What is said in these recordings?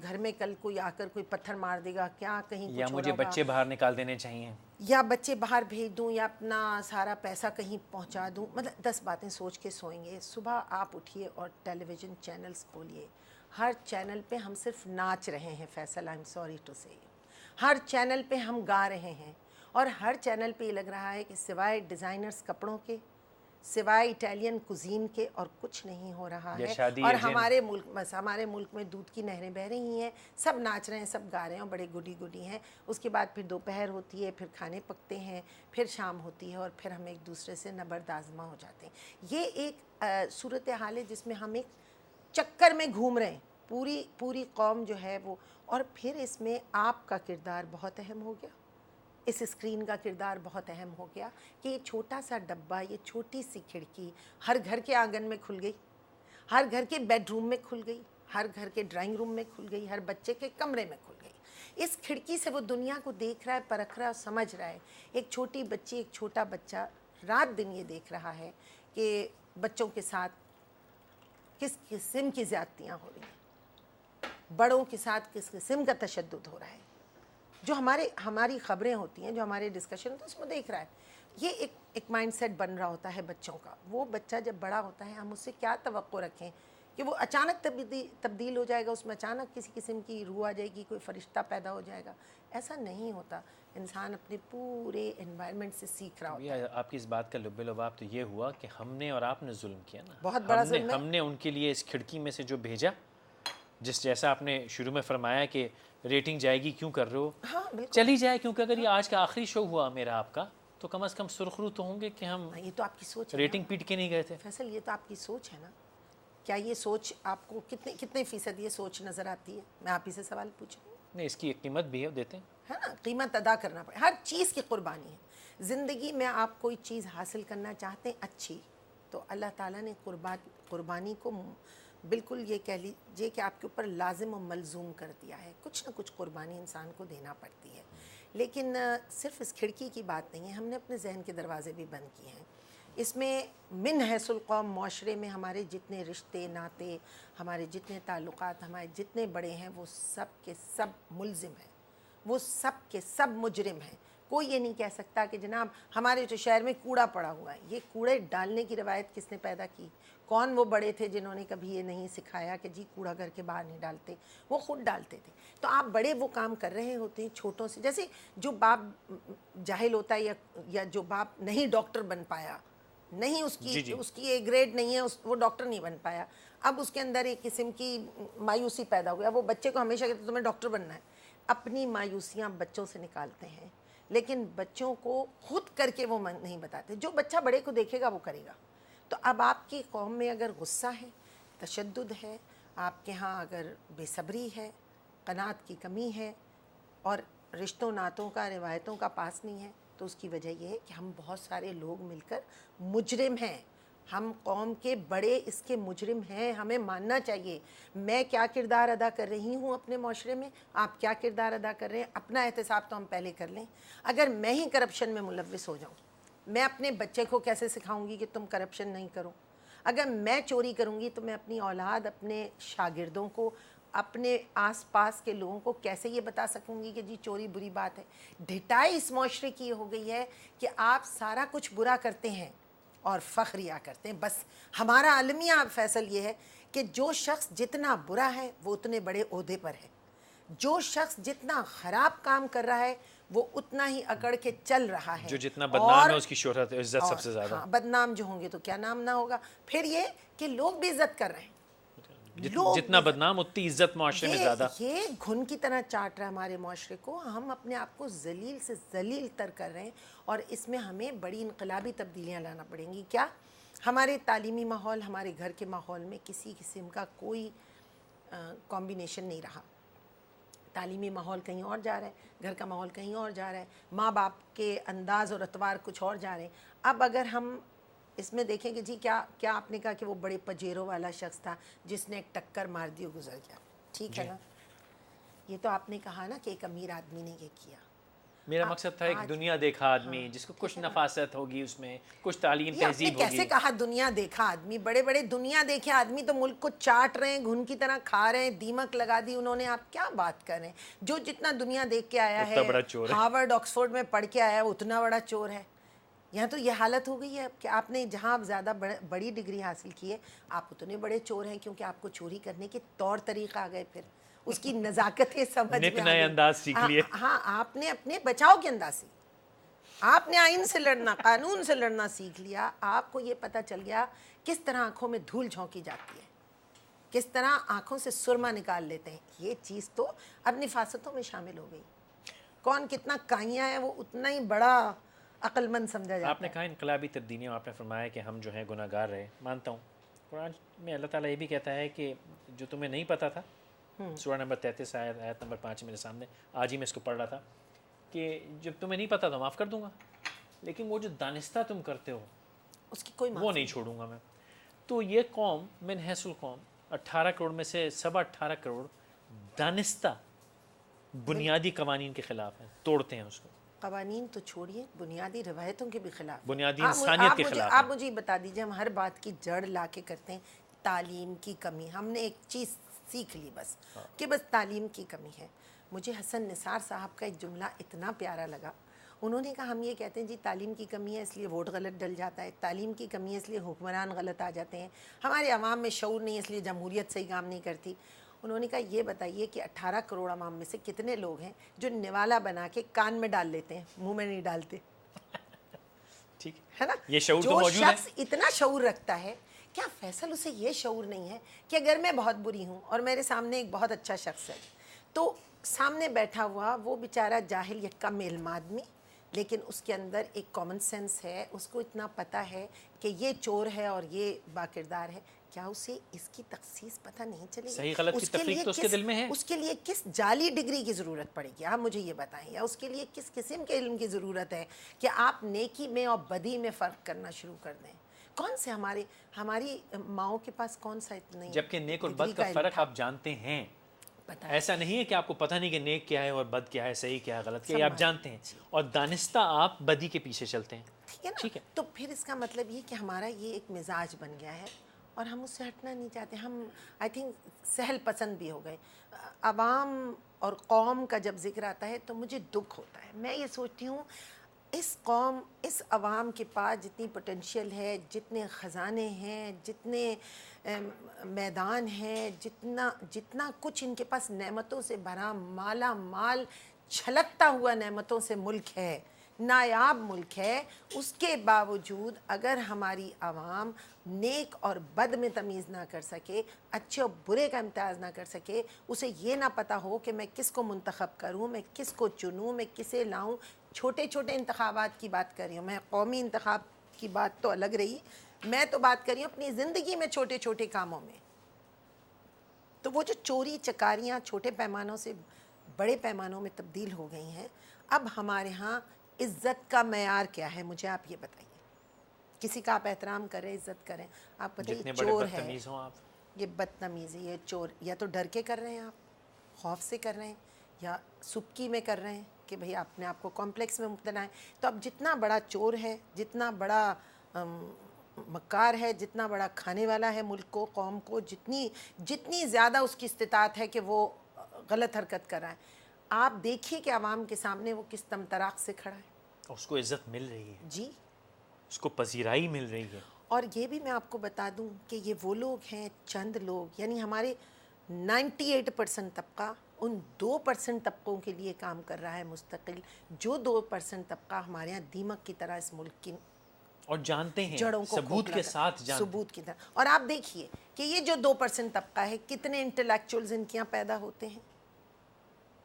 گھر میں کل کوئی آ کر کوئی پتھر مار دے گا, کیا کہیں یا مجھے بچے باہر نکال دینے چاہیے, یا بچے باہر بھیج دوں, یا اپنا سارا پیسہ کہیں پہنچا دوں. مطلب 10 باتیں سوچ کے سوئیں گے. صبح آپ اٹھیے اور ٹیلی ویژن چینلز کھولیے, ہر چینل پہ ہم صرف ناچ رہے ہیں. Faisal, I am sorry to سے, ہر چینل پہ ہم گا رہے ہیں, اور ہر چینل پہ یہ لگ رہا ہے کہ سوائے ڈیزائنرز کپڑوں کے, سوائے اٹیلین کوزین کے اور کچھ نہیں ہو رہا ہے. اور ہمارے ملک, بس ہمارے ملک میں دودھ کی نہریں بہہ رہی ہیں, سب ناچ رہے ہیں, سب گا رہے ہیں, اور بڑے گڈی ہیں. اس کے بعد پھر دوپہر ہوتی ہے, پھر کھانے پکتے ہیں, پھر شام ہوتی ہے, اور پھر ہم ایک دوسرے سے نبرد آزما ہو جاتے ہیں. یہ ایک صورتحال ہے جس میں ہم ایک چکر میں گھوم رہے ہیں, پوری قوم جو ہے وہ. اور پھر اس میں آپ کا کردار بہت اہم ہو گیا, اس اسکرین کا کردار بہت اہم ہو گیا کہ یہ چھوٹا سا ڈبہ, یہ چھوٹی سی کھڑکی ہر گھر کے آنگن میں کھل گئی, ہر گھر کے بیڈ روم میں کھل گئی, ہر گھر کے ڈرائنگ روم میں کھل گئی, ہر بچے کے کمرے میں کھل گئی. اس کھڑکی سے وہ دنیا کو دیکھ رہا ہے, پرکھ رہا ہے, سمجھ رہا ہے. ایک چھوٹی بچی, ایک چھوٹا بچہ رات دن یہ دیکھ رہا ہے کہ بچوں کے ساتھ کس قسم کی زیادتیاں ہو رہی ہیں, بڑوں کے ساتھ کس قسم کا تشدد ہو رہا ہے. جو ہماری خبریں ہوتی ہیں, جو ہمارے ڈسکشن ہوتے ہیں, اس میں دیکھ رہا ہے. یہ ایک مائنڈ سیٹ بن رہا ہوتا ہے بچوں کا. وہ بچہ جب بڑا ہوتا ہے, ہم اس سے کیا توقع رکھیں کہ وہ اچانک تبدیل ہو جائے گا, اس میں اچانک کسی قسم کی روح آ جائے گی, کوئی فرشتہ پیدا ہو جائے گا. ایسا نہیں ہوتا. انسان اپنے پورے انوائرمنٹ سے سیکھ رہا ہوتا ہے. آپ کی اس بات کا لب لباب تو یہ ہوا کہ ہم نے اور آپ نے ظلم کیا نا. بہت بڑا ظلم ہے. ہم نے ان کے لیے اس کھڑکی میں سے جو بھیجا, جیسا آپ نے شروع میں فرمایا کہ ریٹنگ جائے گی کیوں کر رہے ہو, ہاں بالکل چلی جائے, کیونکہ اگر یہ آج کا آخری شو ہوا میرا آپ کا, تو کم از کم سرخرو تو ہوں گے کہ ہم یہ تو آپ کی سوچ ہے ریٹنگ پیٹ کے نہیں گئے تھے. فیصل, یہ تو آپ کی سوچ ہے نا. کیا یہ سوچ آپ کو کتنے فیصد یہ سوچ نظر آتی ہے؟ میں آپ ہی سے سوال پوچھوں. نہیں, اس کی ایک قیمت بھی ہے, دیتے ہیں, ہے نا. قیمت ادا کرنا پڑے, ہر چیز کی قربانی ہے. زندگی میں آپ کوئی چیز حاصل کرنا چاہتے ہیں اچھی, تو اللہ تعالیٰ نے قربانی کو بالکل یہ کہہ لیجیے کہ آپ کے اوپر لازم و ملزوم کر دیا ہے. کچھ نہ کچھ قربانی انسان کو دینا پڑتی ہے. لیکن صرف اس کھڑکی کی بات نہیں ہے, ہم نے اپنے ذہن کے دروازے بھی بند کیے ہیں. اس میں من حیث القوم معاشرے میں ہمارے جتنے رشتے ناتے, ہمارے جتنے تعلقات, ہمارے جتنے بڑے ہیں, وہ سب کے سب ملزم ہیں, وہ سب کے سب مجرم ہیں. کوئی یہ نہیں کہہ سکتا کہ جناب ہمارے جو شہر میں کوڑا پڑا ہوا ہے, یہ کوڑے ڈالنے کی روایت کس نے پیدا کی؟ کون وہ بڑے تھے جنہوں نے کبھی یہ نہیں سکھایا کہ جی کوڑا گھر کے باہر نہیں ڈالتے؟ وہ خود ڈالتے تھے. تو آپ بڑے وہ کام کر رہے ہوتے ہیں چھوٹوں سے. جیسے جو باپ جاہل ہوتا ہے, یا جو باپ نہیں ڈاکٹر بن پایا, نہیں اس کی ایک گریڈ نہیں ہے, وہ ڈاکٹر نہیں بن پایا, اب اس کے اندر ایک قسم کی مایوسی پیدا ہو گیا. وہ بچے کو ہمیشہ کہتے تمہیں ڈاکٹر بننا ہے. اپنی مایوسیاں بچوں سے نکالتے ہیں, لیکن بچوں کو خود کر کے وہ نہیں بتاتے. جو بچہ بڑے کو دیکھے گا وہ کرے گا. تو اب آپ کی قوم میں اگر غصہ ہے, تشدد ہے, آپ کے ہاں اگر بے صبری ہے, قناعت کی کمی ہے, اور رشتوں ناتوں کا, روایتوں کا پاس نہیں ہے, تو اس کی وجہ یہ ہے کہ ہم بہت سارے لوگ مل کر مجرم ہیں. ہم قوم کے بڑے اس کے مجرم ہیں, ہمیں ماننا چاہیے. میں کیا کردار ادا کر رہی ہوں اپنے معاشرے میں, آپ کیا کردار ادا کر رہے ہیں, اپنا احتساب تو ہم پہلے کر لیں. اگر میں ہی کرپشن میں ملوث ہو جاؤں, میں اپنے بچے کو کیسے سکھاؤں گی کہ تم کرپشن نہیں کرو؟ اگر میں چوری کروں گی تو میں اپنی اولاد, اپنے شاگردوں کو, اپنے آس پاس کے لوگوں کو کیسے یہ بتا سکوں گی کہ جی چوری بری بات ہے؟ ڈھٹائی اس معاشرے کی ہو گئی ہے کہ آپ سارا کچھ برا کرتے ہیں اور فخریہ کرتے ہیں. بس ہمارا المیہ فیصل یہ ہے کہ جو شخص جتنا برا ہے وہ اتنے بڑے عہدے پر ہے, جو شخص جتنا خراب کام کر رہا ہے وہ اتنا ہی اکڑ کے چل رہا ہے. جو جتنا بدنام ہے اس کی شہرت عزت سب سے زیادہ. ہاں, بدنام جو ہوں گے تو کیا نام نہ ہوگا. پھر یہ کہ لوگ بھی عزت کر رہے ہیں, جتنا بدنام اتنی عزت معاشرے میں زیادہ. یہ گھن کی طرح چاٹ رہا ہے ہمارے معاشرے کو. ہم اپنے آپ کو ذلیل سے ذلیل تر کر رہے ہیں, اور اس میں ہمیں بڑی انقلابی تبدیلیاں لانا پڑیں گی. کیا ہمارے تعلیمی ماحول, ہمارے گھر کے ماحول میں کسی قسم کا کوئی کمبینیشن نہیں رہا. تعلیمی ماحول کہیں اور جا رہا ہے, گھر کا ماحول کہیں اور جا رہا ہے, ماں باپ کے انداز اور اطوار کچھ اور جا رہے ہیں. اب اگر ہم اس میں دیکھیں کہ جی کیا آپ نے کہا کہ وہ بڑے پجیروں والا شخص تھا جس نے ایک ٹکر مار دی اور گزر گیا, ٹھیک ہے نا. یہ تو آپ نے کہا نا کہ ایک امیر آدمی نے یہ کیا. میرا مقصد تھا ایک دنیا دیکھا آدمی جس کو کچھ نفاست ہوگی، اس میں کچھ تعلیم تہذیب ہوگی. کیسے کہا دنیا دیکھا آدمی؟ بڑے بڑے دنیا دیکھے آدمی تو ملک کو چاٹ رہے ہیں، گھن کی طرح کھا رہے ہیں، دیمک لگا دی انہوں نے. آپ کیا بات کر رہے ہیں؟ جو جتنا دنیا دیکھ کے آیا ہے، ہارورڈ آکسفورڈ میں پڑھ کے آیا ہے، اتنا بڑا چور ہے. یہاں تو یہ حالت ہو گئی ہے کہ آپ نے جہاں زیادہ بڑی ڈگری حاصل کی ہے آپ اتنے بڑے چور ہیں، کیونکہ آپ کو چوری کرنے کے طور طریقہ آ گئے، پھر اس کی نزاکتیں سمجھ میں آ نئے انداز سیکھ لیے. ہاں، آپ نے اپنے بچاؤ کے انداز سے، آپ نے آئین سے لڑنا، قانون سے لڑنا سیکھ لیا. آپ کو یہ پتہ چل گیا کس طرح آنکھوں میں دھول جھونکی جاتی ہے، کس طرح آنکھوں سے سرما نکال لیتے ہیں. یہ چیز تو اب نفاستوں میں شامل ہو گئی. کون کتنا کائیاں ہے وہ اتنا ہی بڑا عقل مند سمجھا جاتا ہے. آپ نے کہا انقلابی تبدیلیوں، آپ نے فرمایا کہ ہم جو ہیں گناہ گار رہے. مانتا ہوں قرآن میں اللہ تعالیٰ یہ بھی کہتا ہے کہ جو تمہیں نہیں پتہ تھا، سورہ نمبر 33 آیت نمبر 5 میرے سامنے، آج ہی میں اس کو پڑھ رہا تھا، کہ جب تمہیں نہیں پتہ تھا معاف کر دوں گا، لیکن وہ جو دانستہ تم کرتے ہو اس کی کوئی وہ نہیں چھوڑوں گا میں. تو یہ قوم من حیث القوم 18 کروڑ میں سے 18.25 کروڑ دانستہ بنیادی قوانین کے خلاف ہیں، توڑتے ہیں اس کو. قوانین تو چھوڑیے، بنیادی روایتوں کے بھی خلاف، بنیادی انسانیت کے خلاف. آپ مجھے بتا دیجئے، ہم ہر بات کی جڑ لا کے کرتے ہیں تعلیم کی کمی. ہم نے ایک چیز سیکھ لی بس کہ بس تعلیم کی کمی ہے. مجھے حسن نثار صاحب کا ایک جملہ اتنا پیارا لگا. انہوں نے کہا ہم یہ کہتے ہیں جی تعلیم کی کمی ہے اس لیے ووٹ غلط ڈل جاتا ہے، تعلیم کی کمی ہے اس لیے حکمران غلط آ جاتے ہیں، ہمارے عوام میں شعور نہیں ہے اس لیے جمہوریت صحیح کام نہیں کرتی. انہوں نے کہا یہ بتائیے کہ 18 کروڑ عوام میں سے کتنے لوگ ہیں جو نوالا بنا کے کان میں ڈال لیتے ہیں، منہ میں نہیں ڈالتے؟ ٹھیک ہے نا؟ یہ شعور تو جو موجود ہے. شخص اتنا شعور رکھتا ہے، کیا فیصل اسے یہ شعور نہیں ہے کہ اگر میں بہت بری ہوں اور میرے سامنے ایک بہت اچھا شخص ہے، تو سامنے بیٹھا ہوا وہ بیچارہ جاہل یا کم علم آدمی، لیکن اس کے اندر ایک کامن سینس ہے، اس کو اتنا پتہ ہے کہ یہ چور ہے اور یہ باکردار ہے، کیا اسے اس کی تخصیص پتہ نہیں چلے گی؟ صحیح غلط کی تفریق تو اس کے دل میں ہے. اس کے لیے کس جعلی ڈگری کی ضرورت پڑے گی آپ مجھے یہ بتائیں، یا اس کے لیے کس قسم کے علم کی ضرورت ہے کہ آپ نیکی میں اور بدی میں فرق کرنا شروع کر دیں؟ کون سے ہماری ماؤں کے پاس کون سا اتنا، جبکہ نیک اور بد کا فرق آپ جانتے ہیں. ایسا نہیں ہے کہ آپ کو پتہ نہیں کہ نیک کیا ہے اور بد کیا ہے، صحیح کیا ہے غلط کیا ہے، آپ جانتے ہیں اور دانستہ آپ بدی کے پیچھے چلتے ہیں. ٹھیک ہے. تو پھر اس کا مطلب یہ کہ ہمارا یہ ایک مزاج بن گیا ہے اور ہم اس سے ہٹنا نہیں چاہتے. ہم آئی تھنک سہل پسند بھی ہو گئے. عوام اور قوم کا جب ذکر آتا ہے تو مجھے دکھ ہوتا ہے. میں یہ سوچتی ہوں اس قوم، اس عوام کے پاس جتنی پوٹینشیل ہے، جتنے خزانے ہیں، جتنے میدان ہیں، جتنا کچھ ان کے پاس نعمتوں سے بھرا مالا مال چھلکتا ہوا نعمتوں سے ملک ہے، نایاب ملک ہے، اس کے باوجود اگر ہماری عوام نیک اور بد میں تمیز نہ کر سکے، اچھے اور برے کا امتیاز نہ کر سکے، اسے یہ نہ پتہ ہو کہ میں کس کو منتخب کروں، میں کس کو چنوں، میں کسے لاؤں. چھوٹے چھوٹے انتخابات کی بات کر رہی ہوں میں، قومی انتخاب کی بات تو الگ رہی، میں تو بات کر رہی ہوں اپنی زندگی میں چھوٹے چھوٹے کاموں میں. تو وہ جو چوری چکاریاں چھوٹے پیمانوں سے بڑے پیمانوں میں تبدیل ہو گئی ہیں. اب ہمارے ہاں عزت کا معیار کیا ہے مجھے آپ یہ بتائیے. کسی کا آپ احترام کریں، عزت کریں. آپ بتائیے چور ہے، یہ بدتمیز ہے، یہ چور، یا تو ڈر کے کر رہے ہیں آپ، خوف سے کر رہے ہیں، یا سبکی میں کر رہے ہیں کہ بھئی اپنے آپ کو کمپلیکس میں مبتلا ہیں. تو اب جتنا بڑا چور ہے، جتنا بڑا مکار ہے، جتنا بڑا کھانے والا ہے ملک کو، قوم کو، جتنی زیادہ اس کی استطاعت ہے کہ وہ غلط حرکت کر رہا ہے، آپ دیکھیے کہ عوام کے سامنے وہ کس طمطراق سے کھڑا ہے. اس کو عزت مل رہی ہے، جی، اس کو پذیرائی مل رہی ہے. اور یہ بھی میں آپ کو بتا دوں کہ یہ وہ لوگ ہیں، چند لوگ، یعنی ہمارے 98% طبقہ ان 2% طبقوں کے لیے کام کر رہا ہے مستقل، جو 2% طبقہ ہمارے یہاں دیمک کی طرح اس ملک کی اور جانتے ہیں جڑوں کو ثبوت کے ساتھ جانتے ہیں، ثبوت کی طرح. اور آپ دیکھیے کہ یہ جو 2% طبقہ ہے کتنے انٹلیکچوئلز ان کے یہاں پیدا ہوتے ہیں.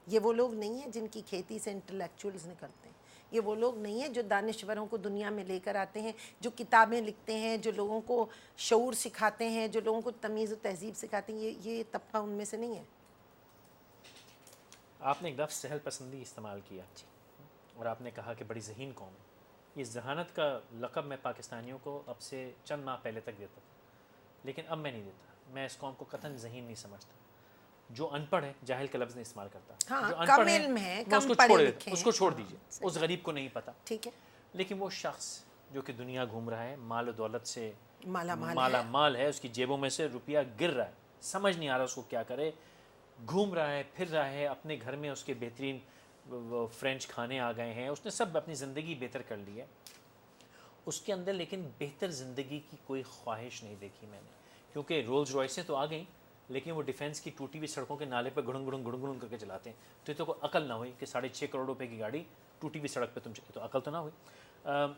یہ وہ لوگ نہیں ہیں جن کی کھیتی سے انٹلیکچوئلز نکلتے ہیں، یہ وہ لوگ نہیں ہیں جو دانشوروں کو دنیا میں لے کر آتے ہیں، جو کتابیں لکھتے ہیں، جو لوگوں کو شعور سکھاتے ہیں، جو لوگوں کو تمیز و تہذیب سکھاتے ہیں. یہ طبقہ ان میں سے نہیں ہے. آپ نے ایک لفظ سہل پسندی استعمال کیا اور آپ نے کہا کہ بڑی ذہین قوم ہے. یہ ذہانت کا لقب میں پاکستانیوں کو اب سے چند ماہ پہلے تک دیتا تھا، لیکن اب میں نہیں دیتا. میں اس قوم کو قطعاً ذہین نہیں سمجھتا. جو ان پڑھ ہے جاہل کا لفظ نہیں استعمال کرتا. ہاں، جو ان کم پڑھ علم ہے، وہ کم اس کو پڑھے چھوڑ دیتا لکھے اس کو ہیں. چھوڑ دیجیے. اس غریب کو نہیں پتا. ٹھیک ہے. لیکن وہ شخص جو کہ دنیا گھوم رہا ہے, مال و دولت سے مالا مال ہے, اس کی جیبوں میں سے روپیہ گر رہا ہے, سمجھ نہیں آ رہا اس کو کیا کرے, گھوم رہا ہے, پھر رہا ہے, اپنے گھر میں اس کے بہترین فرینچ کھانے آ گئے ہیں, اس نے سب اپنی زندگی بہتر کر لی ہے, اس کے اندر لیکن بہتر زندگی کی کوئی خواہش نہیں دیکھی میں نے. کیونکہ رولز رائسیں تو آ گئیں, لیکن وہ ڈیفینس کی ٹوٹی ہوئی سڑکوں کے نالے پہ گڑن گڑن کر کے چلاتے ہیں. تو یہ تو کوئی عقل نہ ہوئی کہ 6.5 کروڑ روپے کی گاڑی ٹوٹی ہوئی سڑک پہ تم چلے, تو عقل تو نہ ہوئی.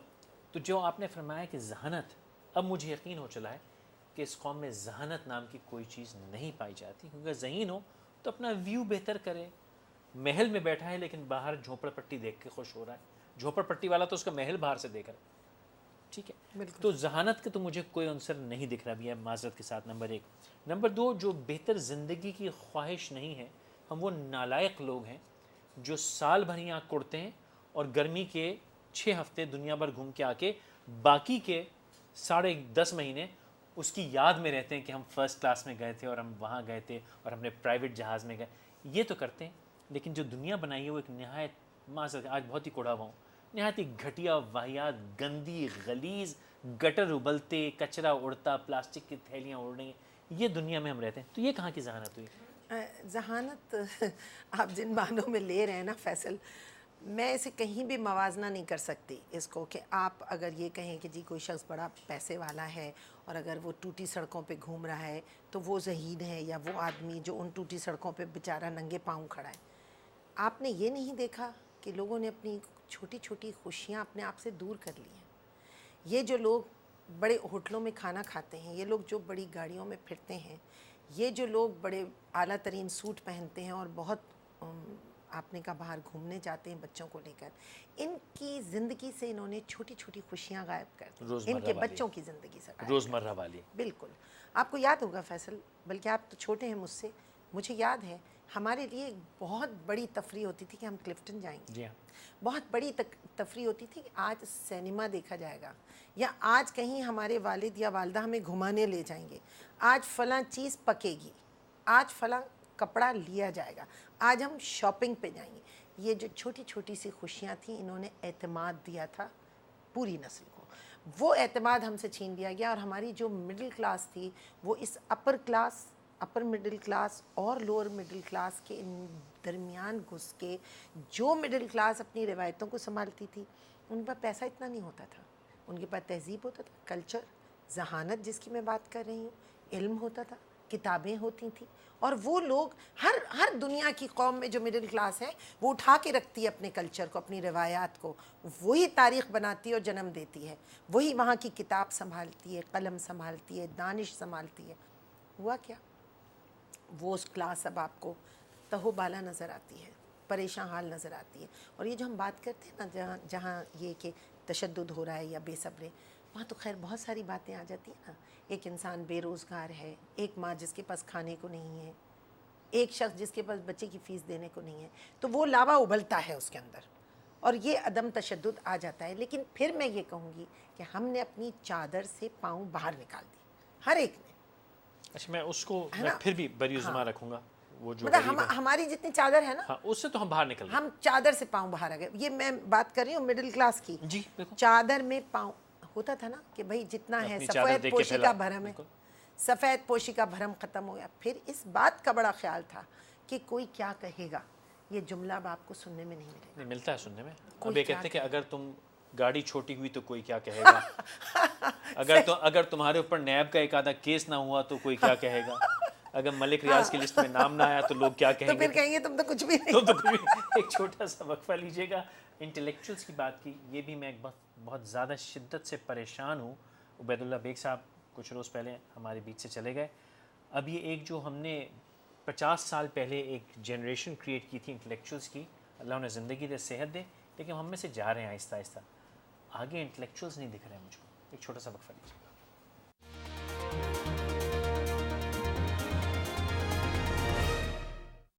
تو جو آپ نے فرمایا کہ ذہانت, اب مجھے یقین ہو چلا ہے کہ اس قوم میں ذہانت نام کی کوئی چیز نہیں پائی جاتی. کیونکہ ذہین ہو تو اپنا ویو بہتر کرے. محل میں بیٹھا ہے لیکن باہر جھونپڑ پٹی دیکھ کے خوش ہو رہا ہے. جھونپڑ پٹی والا تو اس کا محل باہر سے دیکھ رہا ہے. ٹھیک ہے, تو ذہانت کا تو مجھے کوئی عنصر نہیں دکھ رہا بھی ہے معذرت کے ساتھ. نمبر 1. نمبر 2, جو بہتر زندگی کی خواہش نہیں ہے, ہم وہ نالائق لوگ ہیں جو سال بھر یہاں کوڑتے ہیں اور گرمی کے 6 ہفتے دنیا بھر گھوم کے آ کے باقی کے 10.5 مہینے اس کی یاد میں رہتے ہیں کہ ہم فرسٹ کلاس میں گئے تھے اور ہم وہاں گئے تھے اور ہم نے پرائیویٹ جہاز میں گئے. یہ تو کرتے ہیں, لیکن جو دنیا بنائی ہے وہ ایک نہایت معذرت, آج بہت ہی کوڑا ہوا ہوں, نہایت ہی گھٹیا, واہیات, گندی, غلیظ, گٹر ابلتے, کچرا اڑتا, پلاسٹک کی تھیلیاں اڑ رہی ہیں, یہ دنیا میں ہم رہتے ہیں. تو یہ کہاں کی ذہانت ہوئی؟ ذہانت آپ جن معنوں میں لے رہے ہیں نا فیصل, میں اسے کہیں بھی موازنہ نہیں کر سکتی اس کو کہ آپ اگر یہ کہیں کہ جی کوئی شخص بڑا پیسے والا ہے اور اگر وہ ٹوٹی سڑکوں پہ گھوم رہا ہے تو وہ ذہین ہے, یا وہ آدمی جو ان ٹوٹی سڑکوں پہ بیچارہ ننگے پاؤں کھڑا ہے. آپ نے یہ نہیں دیکھا کہ لوگوں نے اپنی چھوٹی چھوٹی خوشیاں اپنے آپ سے دور کر لی ہیں. یہ جو لوگ بڑے ہوٹلوں میں کھانا کھاتے ہیں, یہ لوگ جو بڑی گاڑیوں میں پھرتے ہیں, یہ جو لوگ بڑے اعلیٰ ترین سوٹ پہنتے ہیں اور بہت آپ نے کہا باہر گھومنے جاتے ہیں بچوں کو لے کر, ان کی زندگی سے انہوں نے چھوٹی چھوٹی خوشیاں غائب کر دی, ان کے بچوں کی زندگی سے روزمرہ والی. بالکل. آپ کو یاد ہوگا فیصل, بلکہ آپ تو چھوٹے ہیں مجھ سے, مجھے یاد ہے ہمارے لیے بہت بڑی تفریح ہوتی تھی کہ ہم کلفٹن جائیں گے. جی ہاں, بہت بڑی تفریح ہوتی تھی کہ آج سینما دیکھا جائے گا, یا آج کہیں ہمارے والد یا والدہ ہمیں گھمانے لے جائیں گے, آج فلاں چیز پکے گی, آج فلاں کپڑا لیا جائے گا, آج ہم شاپنگ پہ جائیں گے. یہ جو چھوٹی چھوٹی سی خوشیاں تھیں, انہوں نے اعتماد دیا تھا پوری نسل کو. وہ اعتماد ہم سے چھین لیا گیا, اور ہماری جو مڈل کلاس تھی وہ اس اپر مڈل کلاس اور لوور مڈل کلاس کے درمیان گھس کے, جو مڈل کلاس اپنی روایتوں کو سنبھالتی تھی, ان پر پیسہ اتنا نہیں ہوتا تھا, ان کے پاس تہذیب ہوتا تھا, کلچر, ذہانت جس کی میں بات کر رہی ہوں, علم ہوتا تھا, کتابیں ہوتی تھیں. اور وہ لوگ ہر دنیا کی قوم میں جو مڈل کلاس ہے وہ اٹھا کے رکھتی ہے اپنے کلچر کو, اپنی روایات کو, وہی تاریخ بناتی ہے اور جنم دیتی ہے, وہی وہاں کی کتاب سنبھالتی ہے, قلم سنبھالتی ہے, دانش سنبھالتی ہے. ہوا کیا, وہ اس کلاس اب آپ کو تہو بالا نظر آتی ہے, پریشان حال نظر آتی ہے. اور یہ جو ہم بات کرتے ہیں نا, جہاں یہ کہ تشدد ہو رہا ہے یا بے صبری, وہاں تو خیر بہت ساری باتیں آ جاتی ہیں نا. ایک انسان بے روزگار ہے, ایک ماں جس کے پاس کھانے کو نہیں ہے, ایک شخص جس کے پاس بچے کی فیس دینے کو نہیں ہے, تو وہ لاوا ابلتا ہے اس کے اندر, اور یہ عدم تشدد آ جاتا ہے. لیکن پھر میں یہ کہوں گی کہ ہم نے اپنی چادر سے پاؤں باہر نکال دی, ہر ایک نے. اچھا, میں اس کو میں پھر بھی بری زبان رکھوں گا, وہ جو مطلب ہماری جتنی چادر ہے نا, ہاں اس سے تو ہم باہر نکل گئے, ہم چادر سے پاؤں باہر آ گئے. یہ میں بات کر رہی ہوں مڈل کلاس کی. جی بالکل. چادر میں پاؤں ہوتا تھا نا کہ بھائی جتنا ہے سفید پوشی کا بھرم ہے, سفید پوشی کا بھرم ختم ہو گیا. پھر اس بات کا بڑا خیال تھا کہ کوئی کیا کہے گا. یہ جملہ اب آپ کو سننے میں نہیں ملے گا. نہیں ملتا ہے سننے میں. اب یہ کہتے ہیں کہ اگر تم گاڑی چھوٹی ہوئی تو کوئی کیا کہے گا, اگر تمہارے اوپر نیب کا ایک آدھا کیس نہ ہوا تو کوئی کیا کہے گا, اگر ملک ریاض کی لسٹ میں نام نہ آیا تو لوگ کیا کہیں گے, تو پھر کہیں گے تم تو کچھ بھی نہیں. تو کچھ بھی. ایک چھوٹا سا وقفہ لیجیے گا. انٹلیکچوئلس کی بات کی, یہ بھی میں ایک بہت زیادہ شدت سے پریشان ہوں. عبید اللہ بیگ صاحب کچھ روز پہلے ہمارے بیچ سے چلے گئے. اب یہ ایک جو ہم نے 50 سال پہلے ایک جنریشن کریٹ کی تھی انٹلیکچوئلس کی, اللہ انہیں زندگی دے, صحت دے, لیکن ہم میں سے جا رہے ہیں آہستہ آہستہ. آگے انٹلیکچوئلس نہیں دکھ رہے ہیں مجھ کو. ایک چھوٹا سا وقفہ لیجیے گا.